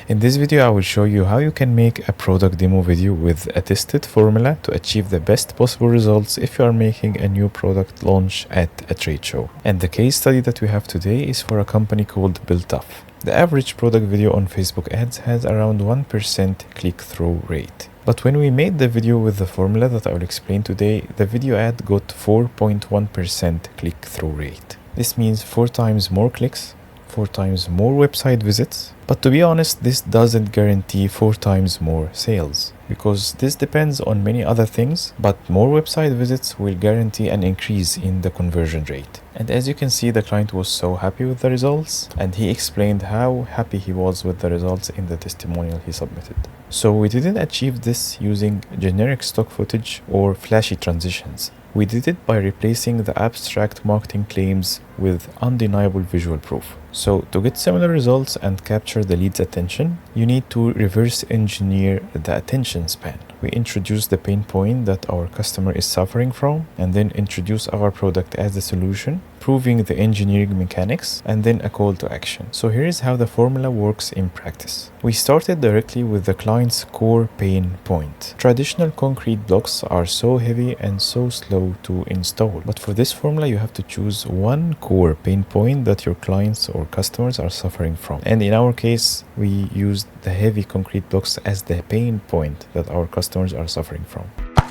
In this video, I will show you how you can make a product demo video with a tested formula to achieve the best possible results if you are making a new product launch at a trade show. And the case study that we have today is for a company called BuildTough. The average product video on Facebook ads has around 1% click-through rate. But when we made the video with the formula that I will explain today, the video ad got 4.1% click-through rate. This means 4 times more clicks, 4 times more website visits. But to be honest, this doesn't guarantee 4 times more sales, because this depends on many other things, but more website visits will guarantee an increase in the conversion rate. And as you can see, the client was so happy with the results, and he explained how happy he was with the results in the testimonial he submitted. So we didn't achieve this using generic stock footage or flashy transitions. We did it by replacing the abstract marketing claims with undeniable visual proof. So to get similar results and capture the lead's attention, you need to reverse engineer the attention span. We introduce the pain point that our customer is suffering from, and then introduce our product as the solution, proving the engineering mechanics, and then a call to action. So here is how the formula works in practice. We started directly with the client's core pain point. Traditional concrete blocks are so heavy and so slow to install. But for this formula, you have to choose one core pain point that your clients or customers are suffering from. And in our case, we used the heavy concrete blocks as the pain point that our customers are suffering from.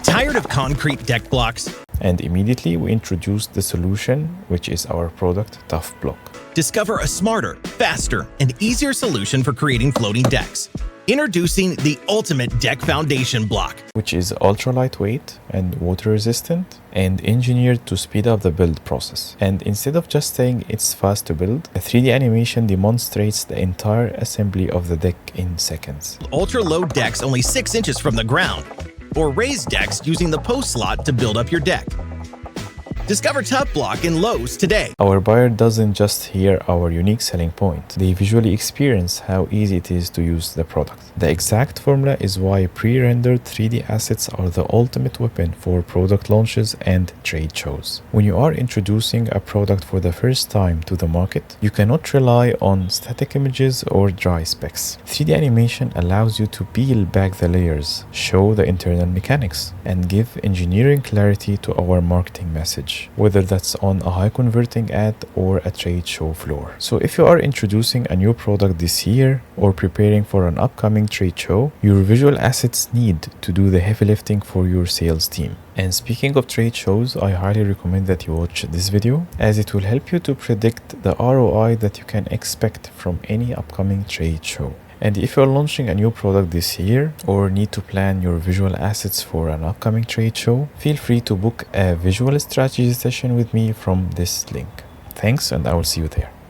Tired of concrete deck blocks? And immediately we introduced the solution, which is our product Tough Block. Discover a smarter, faster, and easier solution for creating floating decks. Introducing the ultimate deck foundation block, which is ultra lightweight and water resistant and engineered to speed up the build process. And instead of just saying it's fast to build, a 3D animation demonstrates the entire assembly of the deck in seconds. Ultra low decks only 6 inches from the ground, or raised decks using the post slot to build up your deck. Discover Tough Block in Lowe's today. Our buyer doesn't just hear our unique selling point. They visually experience how easy it is to use the product. The exact formula is why pre-rendered 3D assets are the ultimate weapon for product launches and trade shows. When you are introducing a product for the first time to the market, you cannot rely on static images or dry specs. 3D animation allows you to peel back the layers, show the internal mechanics, and give engineering clarity to our marketing message, whether that's on a high converting ad or a trade show floor. So if you are introducing a new product this year or preparing for an upcoming trade show, your visual assets need to do the heavy lifting for your sales team. And speaking of trade shows, I highly recommend that you watch this video, as it will help you to predict the ROI that you can expect from any upcoming trade show. And if you're launching a new product this year or need to plan your visual assets for an upcoming trade show, feel free to book a visual strategy session with me from this link. Thanks, and I will see you there.